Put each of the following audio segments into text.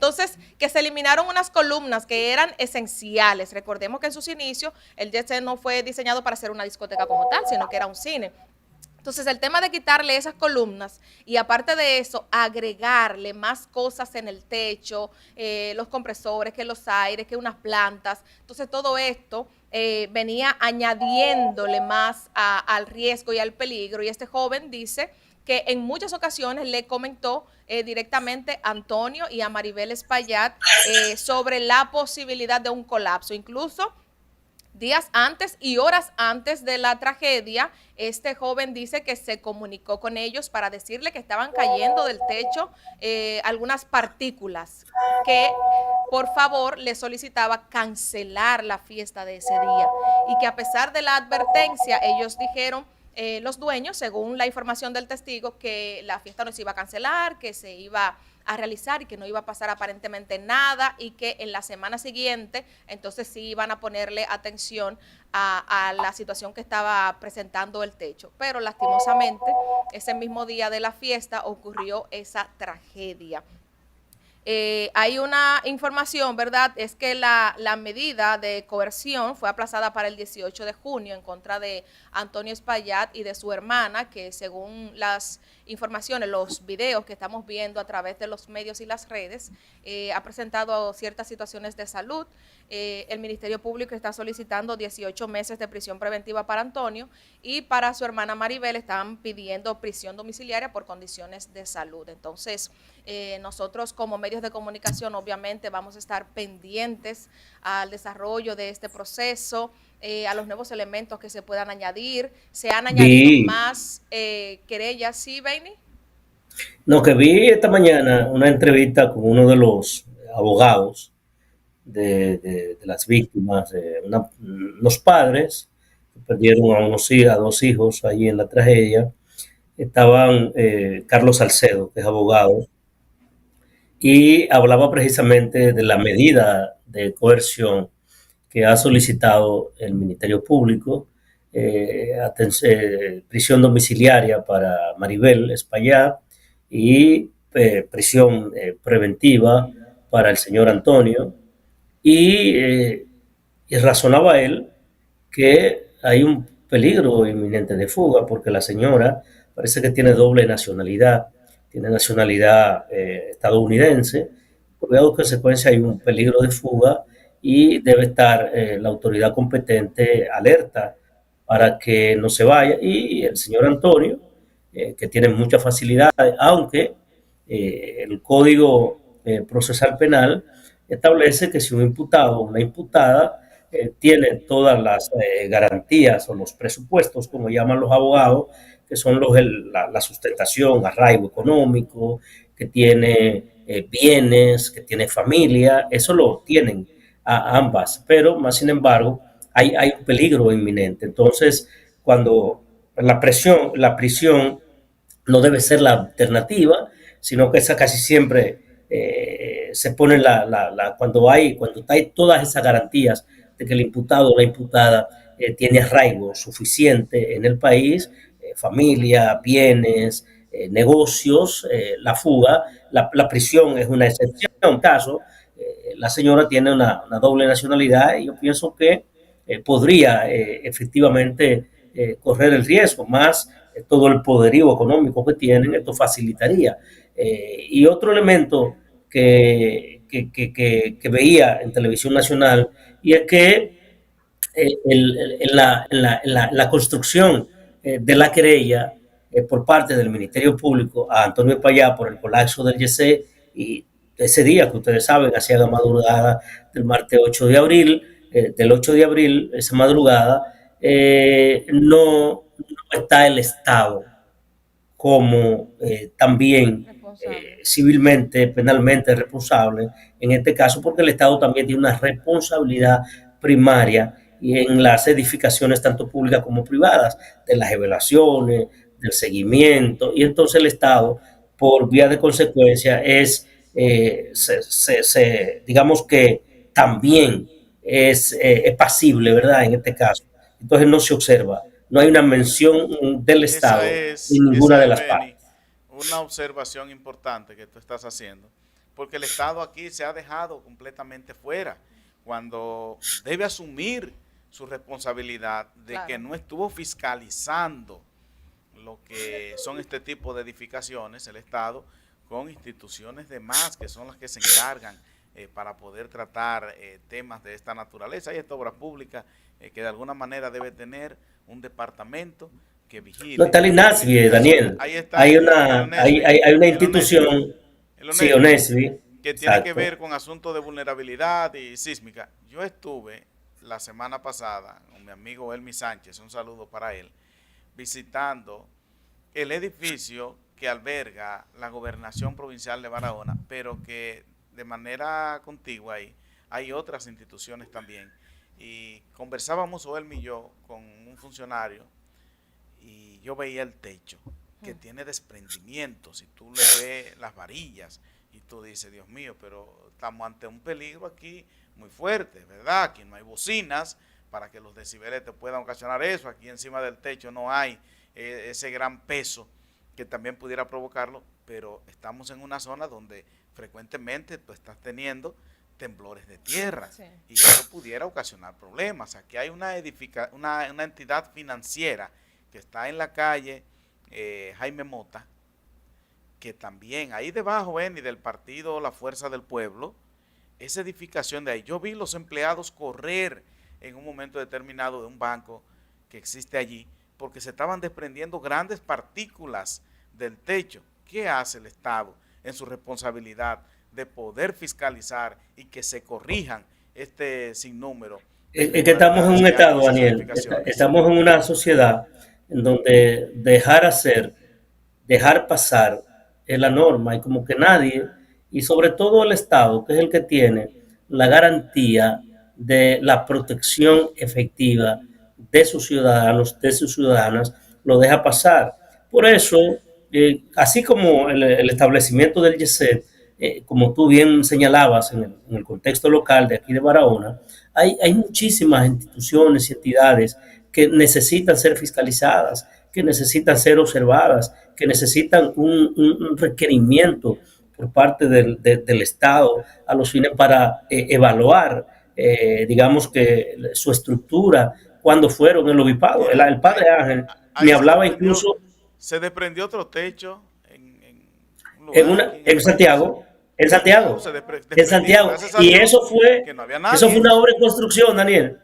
Entonces, que se eliminaron unas columnas que eran esenciales. Recordemos que en sus inicios el Jet Set no fue diseñado para ser una discoteca como tal, sino que era un cine. Entonces, el tema de quitarle esas columnas y aparte de eso, agregarle más cosas en el techo, los compresores, que los aires, que unas plantas. Entonces, todo esto venía añadiéndole más al riesgo y al peligro. Y este joven dice que en muchas ocasiones le comentó directamente a Antonio y a Maribel Espaillat sobre la posibilidad de un colapso. Incluso días antes y horas antes de la tragedia, este joven dice que se comunicó con ellos para decirle que estaban cayendo del techo algunas partículas, que por favor le solicitaba cancelar la fiesta de ese día y que a pesar de la advertencia, ellos dijeron, los dueños, según la información del testigo, que la fiesta no se iba a cancelar, que se iba a realizar y que no iba a pasar aparentemente nada y que en la semana siguiente entonces sí iban a ponerle atención a la situación que estaba presentando el techo. Pero lastimosamente ese mismo día de la fiesta ocurrió esa tragedia. Hay una información, ¿verdad? Es que la medida de coerción fue aplazada para el 18 de junio en contra de Antonio Espaillat y de su hermana, que según las informaciones, los videos que estamos viendo a través de los medios y las redes, ha presentado ciertas situaciones de salud. El Ministerio Público está solicitando 18 meses de prisión preventiva para Antonio y para su hermana Maribel están pidiendo prisión domiciliaria por condiciones de salud. Entonces, nosotros como medios de comunicación obviamente vamos a estar pendientes al desarrollo de este proceso, a los nuevos elementos que se puedan añadir. Se han añadido Vi, más querellas, ¿sí, Benny? no, que vi esta mañana una entrevista con uno de los abogados de las víctimas, unos padres que perdieron a a dos hijos ahí en la tragedia. Estaban Carlos Salcedo, que es abogado, y hablaba precisamente de la medida de coerción que ha solicitado el Ministerio Público, prisión domiciliaria para Maribel Espaillat y prisión preventiva para el señor Antonio. Y, y razonaba él que hay un peligro inminente de fuga porque la señora parece que tiene doble nacionalidad, tiene nacionalidad estadounidense, por vía de consecuencia hay un peligro de fuga y debe estar la autoridad competente alerta para que no se vaya. Y el señor Antonio, que tiene mucha facilidad, aunque el Código Procesal Penal establece que si un imputado o una imputada tiene todas las garantías o los presupuestos, como llaman los abogados, que son la sustentación, arraigo económico, que tiene bienes, que tiene familia, eso lo tienen a ambas, pero más sin embargo hay un peligro inminente. Entonces, cuando la prisión no debe ser la alternativa, sino que esa casi siempre se pone cuando hay todas esas garantías de que el imputado o la imputada tiene arraigo suficiente en el país, familia, bienes, negocios, la fuga, la prisión es una excepción. Caso, la señora tiene una doble nacionalidad y yo pienso que podría efectivamente correr el riesgo, más todo el poderío económico que tienen, esto facilitaría. Y otro elemento que veía en televisión nacional, y es que en la construcción de la querella por parte del Ministerio Público a Antonio Payá por el colapso del YC y ese día que ustedes saben, hacia la madrugada del martes 8 de abril, del 8 de abril, esa madrugada, no está el Estado como también Responsable. civilmente, penalmente responsable en este caso, porque el Estado también tiene una responsabilidad primaria y en las edificaciones tanto públicas como privadas, de las revelaciones, del seguimiento, y entonces el Estado, por vía de consecuencia, digamos que también es pasible, ¿verdad? En este caso. Entonces no se observa, no hay una mención del Estado en ninguna Esa de es, las Benny, partes. una observación importante que tú estás haciendo. porque el Estado aquí se ha dejado completamente fuera, cuando debe asumir su responsabilidad de que Claro. no estuvo fiscalizando lo que son este tipo de edificaciones, el Estado, con instituciones de más que son las que se encargan para poder tratar temas de esta naturaleza. Hay esta obra pública que de alguna manera debe tener un departamento que No vigile está el las INASBI, edificaciones. Daniel. Ahí está Hay el una, hay, ONESBI, hay, hay una el ONESBI, institución, el sí, ONESBI, ONESBI, que tiene que exacto. ver con asuntos de vulnerabilidad y sísmica. Yo estuve la semana pasada con mi amigo Elmi Sánchez, un saludo para él, visitando el edificio que alberga la gobernación provincial de Barahona, pero que de manera contigua ahí hay otras instituciones también. Y conversábamos Elmi y yo con un funcionario y yo veía el techo que tiene desprendimientos y tú le ves las varillas y tú dices, Dios mío, pero estamos ante un peligro aquí muy fuerte, ¿verdad? Aquí no hay bocinas para que los decibeles te puedan ocasionar eso, aquí encima del techo no hay ese gran peso que también pudiera provocarlo, pero estamos en una zona donde frecuentemente tú estás teniendo temblores de tierra Sí. y eso pudiera ocasionar problemas. Aquí hay una entidad financiera que está en la calle Jaime Mota, que también ahí debajo, ven, y del partido La Fuerza del Pueblo, esa edificación de ahí, yo vi los empleados correr en un momento determinado de un banco que existe allí, porque se estaban desprendiendo grandes partículas del techo. ¿Qué hace el Estado en su responsabilidad de poder fiscalizar y que se corrijan este sinnúmero de Es que estamos en irregularidades un que hay en estado, esas Daniel, edificaciones? estamos en una sociedad en donde dejar hacer, dejar pasar es la norma y como que nadie, y sobre todo el Estado, que es el que tiene la garantía de la protección efectiva de sus ciudadanos, de sus ciudadanas, lo deja pasar. Por eso, así como el establecimiento del YESED, como tú bien señalabas en el contexto local de aquí de Barahona, hay muchísimas instituciones y entidades que necesitan ser fiscalizadas, que necesitan ser observadas, que necesitan un requerimiento por parte del Estado a los fines para evaluar, digamos que su estructura, cuando fueron el obispado. Mira, El padre Ángel me ahí hablaba incluso se desprendió otro techo en un lugar aquí en el En país. Santiago, en Santiago Santiago, se en desprendieron, Santiago. gracias a Y Dios que no había eso fue nadie. una obra en construcción, Daniel.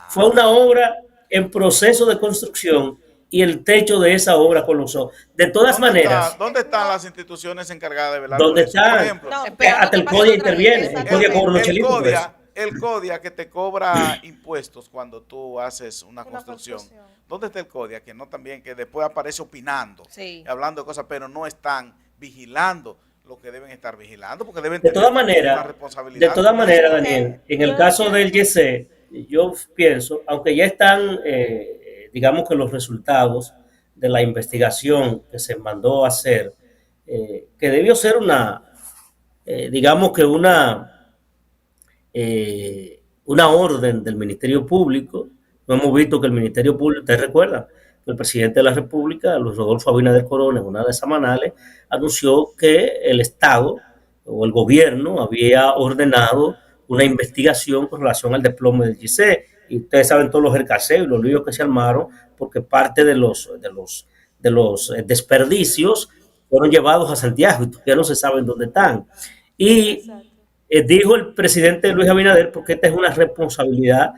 Fue una Ah, obra en proceso de construcción y el techo de esa obra colapsó. De todas maneras, ¿dónde están No, las instituciones encargadas de velar por ¿dónde eso? Por están? ejemplo, no, esperando Hasta que el pase el CODIA otro día, interviene, el CODIA cobra exactamente. unos chelitos por eso. El CODIA que te cobra impuestos cuando tú haces una Una construcción. construcción. ¿Dónde está el CODIA? Que no también, que después aparece opinando, Sí. hablando de cosas, pero no están vigilando lo que deben estar vigilando, porque deben De tener todas también una maneras, de responsabilidad todas con maneras, esto. Daniel, en el Yo caso del pienso, YC, yo pienso, aunque ya están, digamos que los resultados de la investigación que se mandó a hacer, que debió ser digamos que una orden del Ministerio Público. No hemos visto que el Ministerio Público, ¿ustedes recuerdan? El presidente de la República, Luis Rodolfo Abinader Corona, en una de semanales, anunció que el Estado o el gobierno había ordenado una investigación con relación al desplome del GIC. Y ustedes saben todos los hercaseos y los líos que se armaron, porque parte de los desperdicios fueron llevados a Santiago y todavía no se saben dónde están. Y exacto. dijo el presidente Luis Abinader, porque esta es una responsabilidad,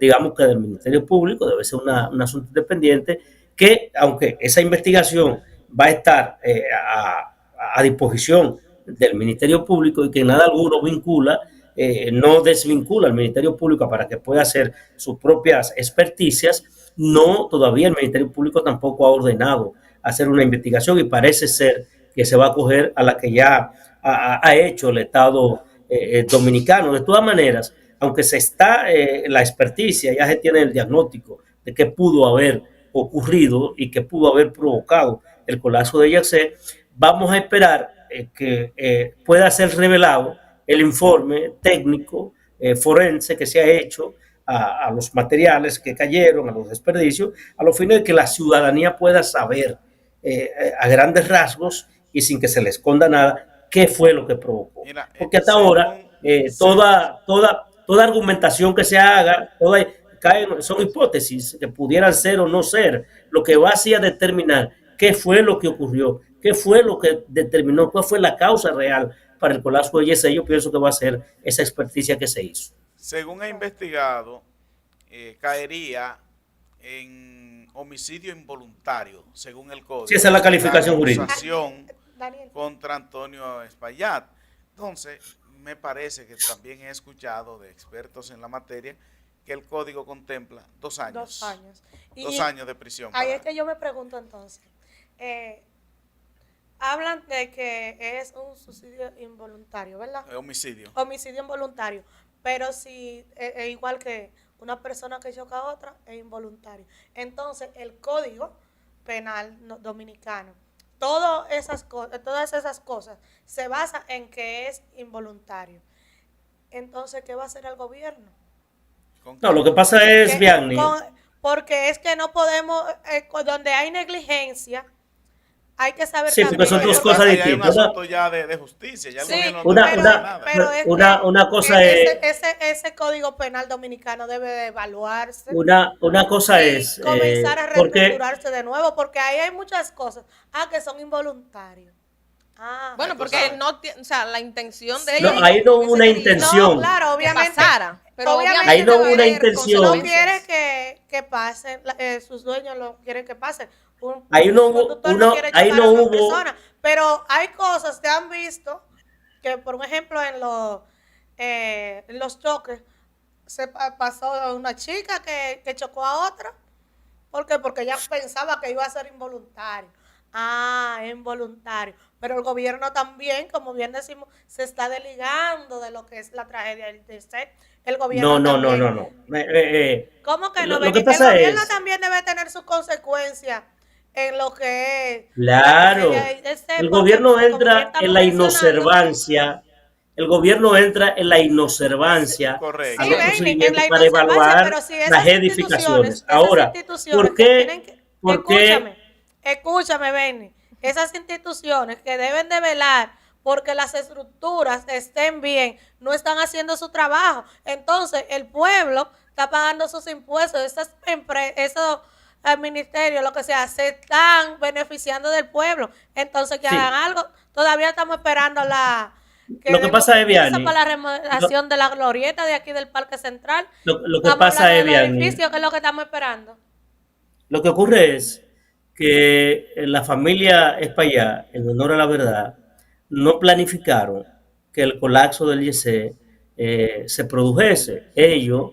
digamos que del Ministerio Público, debe ser un asunto independiente, que aunque esa investigación va a estar a disposición del Ministerio Público y que en nada alguno vincula, no desvincula al Ministerio Público para que pueda hacer sus propias experticias, no, todavía el Ministerio Público tampoco ha ordenado hacer una investigación y parece ser que se va a acoger a la que ya ha hecho el Estado dominicano. De todas maneras, aunque se está la experticia, ya se tiene el diagnóstico de qué pudo haber ocurrido y qué pudo haber provocado el colapso de Yacé, vamos a esperar que pueda ser revelado el informe técnico forense que se ha hecho a los materiales que cayeron, a los desperdicios, a los fines de que la ciudadanía pueda saber a grandes rasgos y sin que se le esconda nada qué fue lo que provocó. Mira, Porque hasta ahora toda argumentación que se haga, son hipótesis que pudieran ser o no ser. Lo que va así a determinar qué fue lo que ocurrió, qué fue lo que determinó, cuál fue la causa real para el colapso de Yesenia. Yo pienso que va a ser esa experticia que se hizo. según he investigado, caería en homicidio involuntario, según el código. Sí, esa es la calificación jurídica. Acusación Daniel. contra Antonio Espaillat. Entonces, me parece que también he escuchado de expertos en la materia que el código contempla 2 años. 2 años. 2 años de prisión. Ahí es que yo me pregunto entonces. Hablan de que es un suicidio involuntario, ¿verdad? Homicidio. Homicidio involuntario. Pero si es igual que una persona que choca a otra, es involuntario. Entonces, el Código Penal dominicano, todas esas cosas se basa en que es involuntario. Entonces, ¿qué va a hacer el gobierno? No, lo que pasa es, Vianney, porque es que no podemos, donde hay negligencia, hay que saber sí, porque son dos cosas Hay un distintas. asunto ya de justicia. Ya el Sí, gobierno no Una- puede una- hacer nada. pero es que una cosa es, ese Código Penal dominicano debe de evaluarse una cosa y es, comenzar a porque reestructurarse de nuevo, porque ahí hay muchas cosas que son involuntarios. Bueno, tú porque sabes. no, o sea, la intención de No, ellos. ahí no hubo ese una quería intención. No, claro, que obviamente. pasara, pero Obviamente ahí no hubo debe una haber intención. no consecuencias. quiere que pase, sus dueños lo quieren que pase. Ahí no hubo- conductor uno- quiere ahí chocar no a otra hubo- persona, pero hay cosas que han visto que, por ejemplo, en los choques pasó una chica que chocó a otra. ¿Por qué? Porque ella pensaba que iba a ser involuntario. Es involuntario. Pero el gobierno también, como bien decimos, se está desligando de lo que es la tragedia del TC. El gobierno no. ¿Cómo que no? Lo Ven? que El pasa gobierno es, también debe tener sus consecuencias en lo que es claro, la tragedia del TC, el porque, gobierno como bien entra estamos en la mencionando, inobservancia, el gobierno entra en la inobservancia Correcto. a Sí, los ven, en procedimientos la para inobservancia, evaluar pero si las edificaciones. Ahora, ¿por que qué? tienen que, ¿Por qué? escúchame, Benny, esas instituciones que deben de velar porque las estructuras estén bien, no están haciendo su trabajo? Entonces, el pueblo está pagando sus impuestos, esos ministerios, lo que sea, se están beneficiando del pueblo. Entonces, que Sí. hagan algo. Todavía estamos esperando Lo que pasa es, Vianney, para la remodelación de la glorieta de aquí del Parque Central. lo que Estamos pasa hablando es, del Vianney, edificio, que es lo que estamos esperando. lo que ocurre es que la familia Espaillá, en honor a la verdad, no planificaron que el colapso del YC se produjese. Ellos,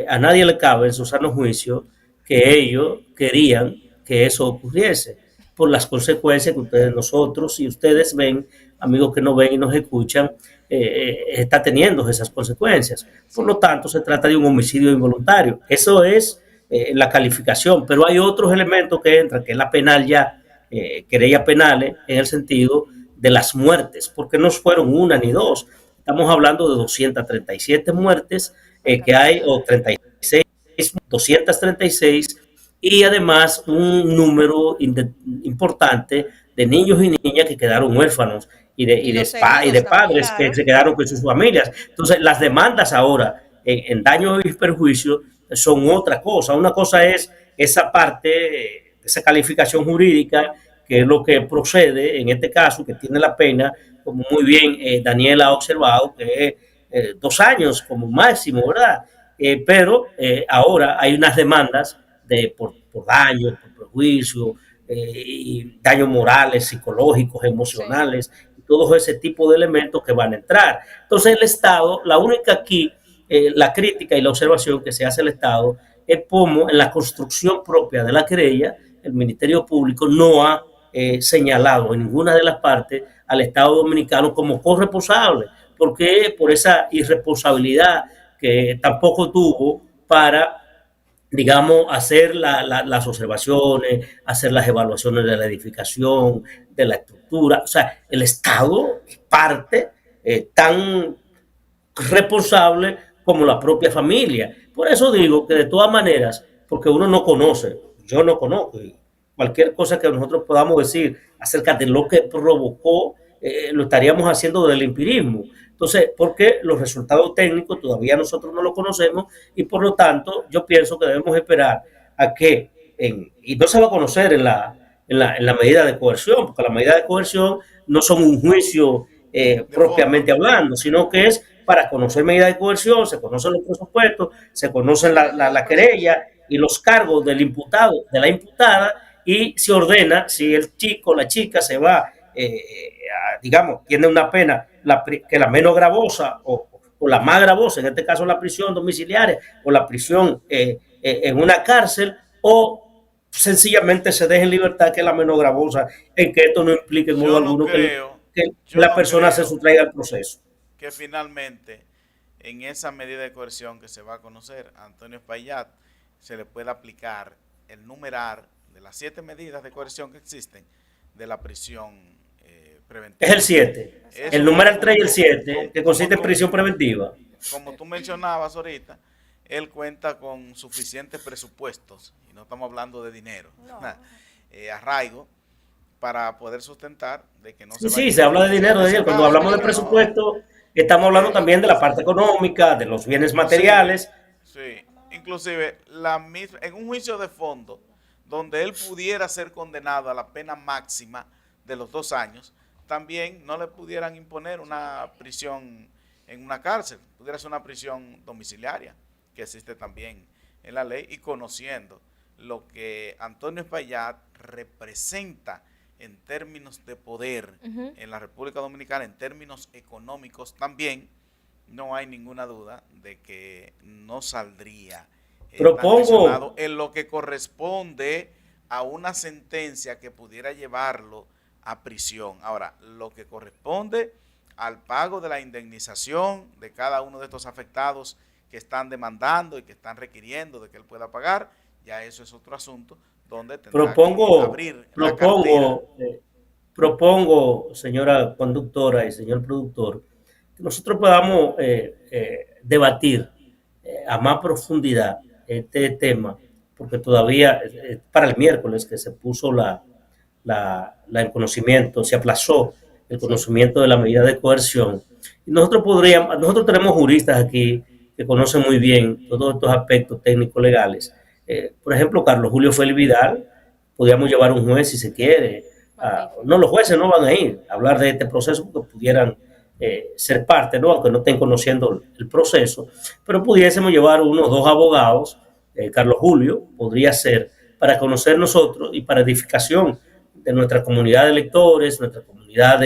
a nadie le cabe en su sano juicio que ellos querían que eso ocurriese por las consecuencias que nosotros y ustedes ven, amigos que nos ven y nos escuchan, está teniendo esas consecuencias. Por lo tanto, se trata de un homicidio involuntario. Eso es la calificación, pero hay otros elementos que entran, que es la penal ya, querellas penales, en el sentido de las muertes, porque no fueron una ni dos. Estamos hablando de 237 muertes que hay, o 36, 236, y además un número importante de niños y niñas que quedaron huérfanos y de padres también, que se quedaron con sus familias. Entonces, las demandas ahora en daños y perjuicios son otra cosa. Una cosa es esa parte, esa calificación jurídica, que es lo que procede en este caso, que tiene la pena, como muy bien Daniel ha observado, que es 2 años como máximo, ¿verdad? Pero ahora hay unas demandas por daños, por perjuicio, y daños morales, psicológicos, emocionales, y todo ese tipo de elementos que van a entrar. Entonces el Estado, la única aquí, la crítica y la observación que se hace al Estado es como en la construcción propia de la querella, el Ministerio Público no ha señalado en ninguna de las partes al Estado Dominicano como corresponsable, porque por esa irresponsabilidad que tampoco tuvo para, digamos, hacer las observaciones, hacer las evaluaciones de la edificación, de la estructura. O sea, el Estado es parte tan responsable como la propia familia. Por eso digo que de todas maneras, porque uno no conoce, yo no conozco, y cualquier cosa que nosotros podamos decir acerca de lo que provocó lo estaríamos haciendo del empirismo. Entonces, porque los resultados técnicos todavía nosotros no los conocemos y por lo tanto yo pienso que debemos esperar a que, y no se va a conocer en la medida de coerción, porque la medida de coerción no son un juicio propiamente hablando, sino que es para conocer medidas de coerción, se conocen los presupuestos, se conocen la querella y los cargos del imputado, de la imputada, y se ordena si el chico o la chica se va, digamos, tiene una pena que la menos gravosa o la más gravosa, en este caso la prisión domiciliaria o la prisión en una cárcel, o sencillamente se deje en libertad, que es la menos gravosa, en que esto no implique en modo alguno que la persona se sustraiga al proceso. Que finalmente, en esa medida de coerción que se va a conocer a Antonio Espaillat, se le pueda aplicar el numerar de las 7 medidas de coerción que existen de la prisión preventiva. Es el 7. El numeral 3 y el 7, que consiste en prisión preventiva. Como tú mencionabas ahorita, él cuenta con suficientes presupuestos, y no estamos hablando de dinero, arraigo, para poder sustentar de que no se Sí, se habla de dinero. Cuando hablamos de presupuesto, estamos hablando también de la parte económica, de los bienes materiales. Sí. Inclusive, en un juicio de fondo, donde él pudiera ser condenado a la pena máxima de los 2 años, también no le pudieran imponer una prisión en una cárcel, pudiera ser una prisión domiciliaria, que existe también en la ley, y conociendo lo que Antonio Espaillat representa en términos de poder en la República Dominicana, en términos económicos también, no hay ninguna duda de que no saldría Propongo en lo que corresponde a una sentencia que pudiera llevarlo a prisión. Ahora, lo que corresponde al pago de la indemnización de cada uno de estos afectados que están demandando y que están requiriendo de que él pueda pagar, ya eso es otro asunto donde tendrá que abrir la cartera. Propongo, señora conductora y señor productor, que nosotros podamos debatir a más profundidad este tema, porque todavía para el miércoles que se puso el conocimiento, se aplazó el conocimiento de la medida de coerción. Y nosotros tenemos juristas aquí que conocen muy bien todos estos aspectos técnicos legales. Por ejemplo, Carlos Julio Félix Vidal, podríamos llevar un juez si se quiere. No, los jueces no van a ir a hablar de este proceso porque pudieran ser parte, ¿no? Aunque no estén conociendo el proceso, pero pudiésemos llevar unos 2 abogados, Carlos Julio podría ser, para conocer nosotros y para edificación de nuestra comunidad de lectores, nuestra comunidad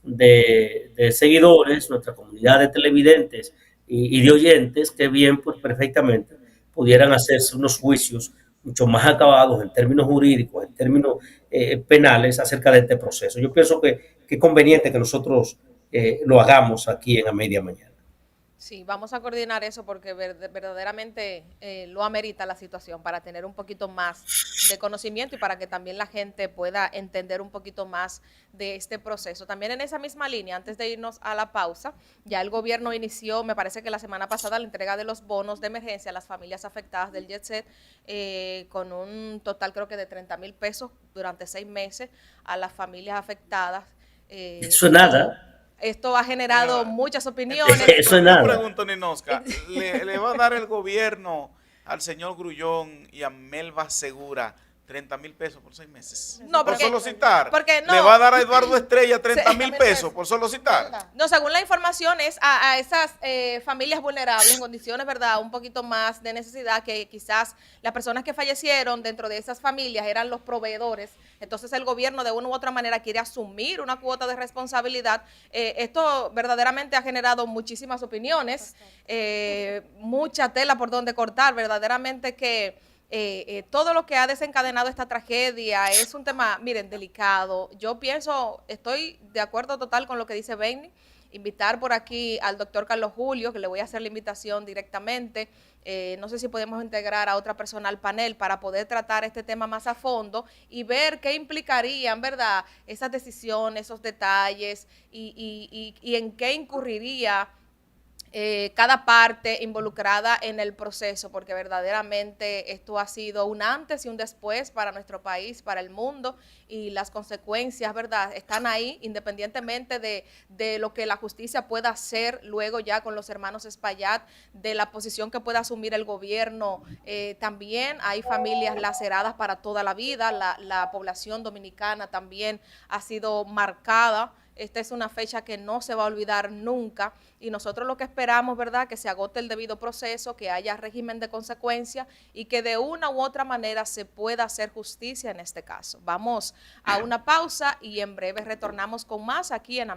de seguidores, nuestra comunidad de televidentes y de oyentes, que bien, pues perfectamente pudieran hacerse unos juicios mucho más acabados en términos jurídicos, en términos penales acerca de este proceso. Yo pienso que es conveniente que nosotros lo hagamos aquí en A Media Mañana. Sí, vamos a coordinar eso porque verdaderamente lo amerita la situación para tener un poquito más de conocimiento y para que también la gente pueda entender un poquito más de este proceso. También en esa misma línea, antes de irnos a la pausa, ya el gobierno inició, me parece que la semana pasada, la entrega de los bonos de emergencia a las familias afectadas del Jet Set, con un total creo que de 30,000 pesos durante 6 meses a las familias afectadas. Eso es nada. Esto ha generado muchas opiniones. Eso es nada. Yo pregunto, Ninosca, ¿le va a dar el gobierno al señor Grullón y a Melba Segura 30,000 pesos por 6 meses? No, por porque, solo citar. Porque no, ¿Le va a dar a Eduardo Estrella 30,000 pesos por solo citar? No, según la información es a esas familias vulnerables en condiciones, ¿verdad?, un poquito más de necesidad, que quizás las personas que fallecieron dentro de esas familias eran los proveedores. Entonces el gobierno de una u otra manera quiere asumir una cuota de responsabilidad. Esto verdaderamente ha generado muchísimas opiniones, mucha tela por donde cortar, verdaderamente que todo lo que ha desencadenado esta tragedia es un tema, miren, delicado. Yo pienso, estoy de acuerdo total con lo que dice Benny, invitar por aquí al doctor Carlos Julio, que le voy a hacer la invitación directamente. No sé si podemos integrar a otra persona al panel para poder tratar este tema más a fondo y ver qué implicarían, ¿verdad?, esas decisiones, esos detalles y en qué incurriría cada parte involucrada en el proceso, porque verdaderamente esto ha sido un antes y un después para nuestro país, para el mundo, y las consecuencias, ¿verdad?, están ahí, independientemente de lo que la justicia pueda hacer luego ya con los hermanos Espaillat, de la posición que pueda asumir el gobierno. También hay familias laceradas para toda la vida, la población dominicana también ha sido marcada. Esta es una fecha que no se va a olvidar nunca y nosotros lo que esperamos, ¿verdad?, que se agote el debido proceso, que haya régimen de consecuencia y que de una u otra manera se pueda hacer justicia en este caso. Vamos a una pausa y en breve retornamos con más aquí en